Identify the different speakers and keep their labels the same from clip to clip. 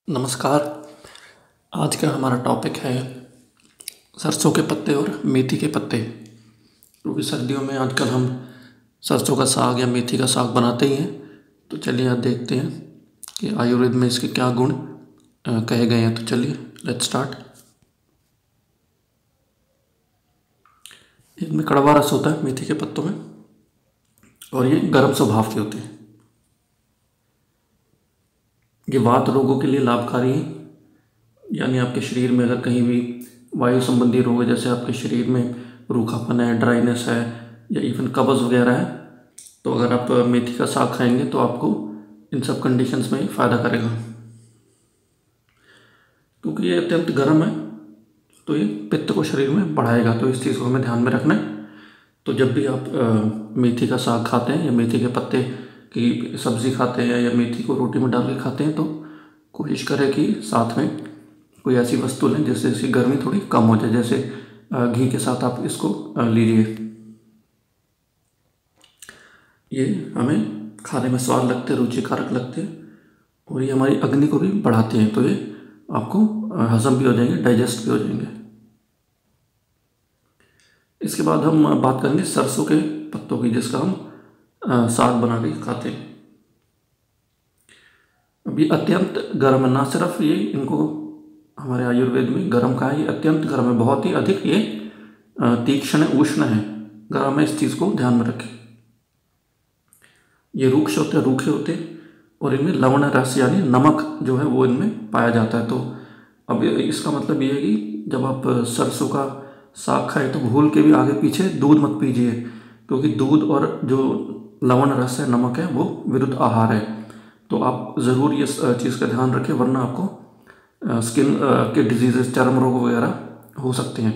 Speaker 1: नमस्कार। आज का हमारा टॉपिक है सरसों के पत्ते और मेथी के पत्ते। क्योंकि सर्दियों में आजकल हम सरसों का साग या मेथी का साग बनाते ही हैं। तो चलिए आज देखते हैं कि आयुर्वेद में इसके क्या गुण कहे गए हैं। तो चलिए लेट्स स्टार्ट। इनमें कड़वा रस होता है मेथी के पत्तों में, और ये गर्म स्वभाव के होते हैं। ये वात रोगों के लिए लाभकारी है। यानी आपके शरीर में अगर कहीं भी वायु संबंधी रोग है, जैसे आपके शरीर में रूखापन है, ड्राइनेस है या इवन कब्ज वगैरह है, तो अगर आप मेथी का साग खाएंगे तो आपको इन सब कंडीशंस में फ़ायदा करेगा। क्योंकि ये अत्यंत गर्म है तो ये पित्त को शरीर में बढ़ाएगा। तो इस चीज़ को हमें ध्यान में रखना है। तो जब भी आप मेथी का साग खाते हैं या मेथी के पत्ते की सब्ज़ी खाते हैं या मेथी को रोटी में डाल के खाते हैं, तो कोशिश करें कि साथ में कोई ऐसी वस्तु लें जिससे इसकी गर्मी थोड़ी कम हो जाए। जैसे घी के साथ आप इसको लीजिए। ये हमें खाने में स्वाद लगते हैं, रुचिकारक लगते हैं, और ये हमारी अग्नि को भी बढ़ाते हैं। तो ये आपको हजम भी हो जाएंगे, डाइजेस्ट भी हो जाएंगे। इसके बाद हम बात करेंगे सरसों के पत्तों की, जिसका हम साग बना के खाते हैं। अब ये अत्यंत गर्म है। ना सिर्फ ये इनको हमारे आयुर्वेद में गर्म कहा है, ये अत्यंत गर्म है, बहुत ही अधिक ये तीक्ष्ण उष्ण है, गर्म है। इस चीज़ को ध्यान में रखें। ये रूक्ष होते हैं, रूखे होते हैं, और इनमें लवण रस यानी नमक जो है वो इनमें पाया जाता है। तो अब इसका मतलब ये है कि जब आप सरसों का साग खाएं तो भूल के भी आगे पीछे दूध मत पीजिए, क्योंकि दूध और जो लवण रस है, नमक है, वो विरुद्ध आहार है। तो आप ज़रूर ये चीज़ का ध्यान रखें, वरना आपको स्किन के डिजीज़, चर्म रोग वगैरह हो सकते हैं।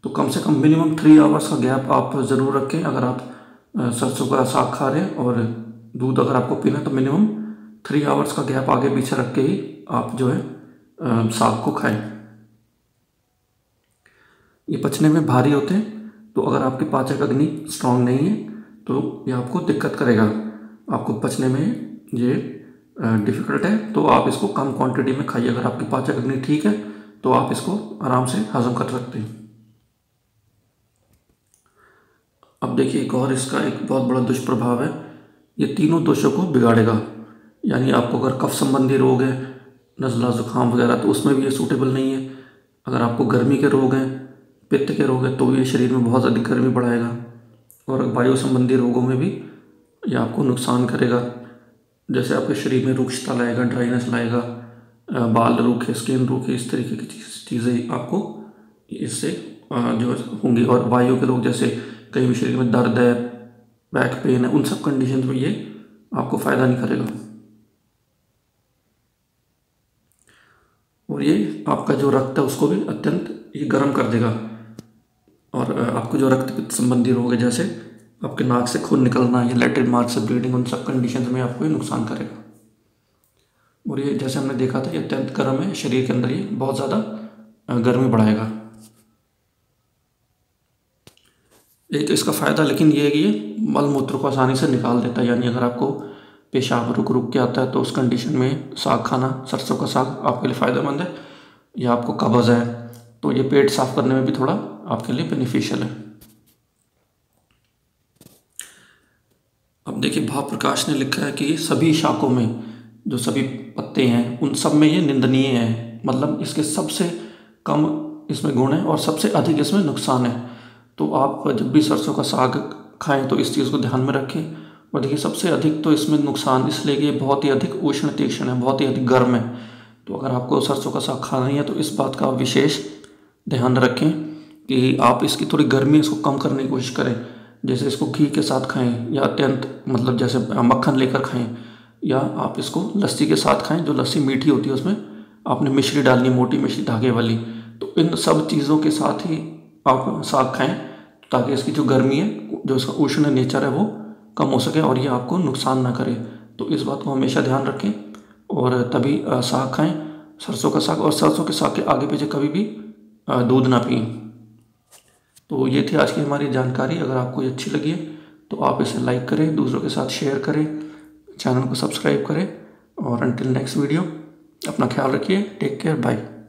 Speaker 1: तो कम से कम मिनिमम 3 आवर्स का गैप आप ज़रूर रखें। अगर आप सरसों का साग खा रहे हैं और दूध अगर आपको पीना है, तो मिनिमम 3 आवर्स का गैप आगे पीछे रख के ही आप जो है साग को खाएं। ये पचने में भारी होते हैं, तो अगर आपकी पाचक अग्नि स्ट्रांग नहीं है तो ये आपको दिक्कत करेगा। आपको पचने में ये डिफ़िकल्ट है, तो आप इसको कम क्वांटिटी में खाइए। अगर आपकी पाचक अग्नि ठीक है तो आप इसको आराम से हजम कर सकते हैं। अब देखिए, एक और इसका एक बहुत बड़ा दुष्प्रभाव है। ये तीनों दोषों को बिगाड़ेगा। यानी आपको अगर कफ संबंधी रोग है, नज़ला जुकाम वगैरह, तो उसमें भी ये सूटेबल नहीं है। अगर आपको गर्मी के रोग हैं, पित्त के रोग हैं, तो ये शरीर में बहुत अधिक गर्मी बढ़ाएगा। और वायु संबंधी रोगों में भी ये आपको नुकसान करेगा। जैसे आपके शरीर में रुक्षता लाएगा, ड्राइनेस लाएगा, बाल रूखे, स्किन रूखे, इस तरीके की चीज़ें आपको इससे जो होंगी। और वायु के रोग, जैसे कहीं भी शरीर में दर्द है, बैक पेन है, उन सब कंडीशन में ये आपको फ़ायदा नहीं करेगा। और ये आपका जो रक्त है उसको भी अत्यंत ये गर्म कर देगा। और आपको जो रक्त पित्त संबंधी रोग है, जैसे आपके नाक से खून निकलना या लैट्रिन मार्ग से ब्लीडिंग, उन सब कंडीशन में आपको ये नुकसान करेगा। और ये जैसे हमने देखा था, ये अत्यंत गर्म है, शरीर के अंदर ये बहुत ज़्यादा गर्मी बढ़ाएगा। एक इसका फ़ायदा लेकिन ये है कि ये मल मूत्र को आसानी से निकाल देता है। यानी अगर आपको पेशाब रुक रुक के आता है, तो उस कंडीशन में साग खाना, सरसों का साग आपके लिए फ़ायदेमंद है। या आपको कब्ज़ है तो ये पेट साफ करने में भी थोड़ा आपके लिए बेनिफिशियल है। अब देखिए, भाव प्रकाश ने लिखा है कि सभी शाकों में जो सभी पत्ते हैं उन सब में ये निंदनीय है। मतलब इसके सबसे कम इसमें गुण है और सबसे अधिक इसमें नुकसान है। तो आप जब भी सरसों का साग खाएं तो इस चीज़ को ध्यान में रखें। और देखिए, सबसे अधिक तो इसमें नुकसान इसलिए कि ये बहुत ही अधिक उष्ण तीक्ष्ण है, बहुत ही अधिक गर्म है। तो अगर आपको सरसों का साग खाना ही है तो इस बात का विशेष ध्यान रखें कि आप इसकी थोड़ी गर्मी इसको कम करने की कोशिश करें। जैसे इसको घी के साथ खाएं, या अत्यंत मतलब जैसे मक्खन लेकर खाएं, या आप इसको लस्सी के साथ खाएं। जो लस्सी मीठी होती है उसमें आपने मिश्री डालनी, मोटी मिश्री धागे वाली। तो इन सब चीज़ों के साथ ही आप साग खाएं, ताकि इसकी जो गर्मी है, जो इसका उष्ण नेचर है, वो कम हो सके और ये आपको नुकसान ना करे। तो इस बात को हमेशा ध्यान रखें और तभी साग खाएं, सरसों का साग। और सरसों के साग के आगे पीछे कभी भी दूध ना पिएं। तो ये थी आज की हमारी जानकारी। अगर आपको ये अच्छी लगी है तो आप इसे लाइक करें, दूसरों के साथ शेयर करें, चैनल को सब्सक्राइब करें। और अंटिल नेक्स्ट वीडियो, अपना ख्याल रखिए। Take care, bye.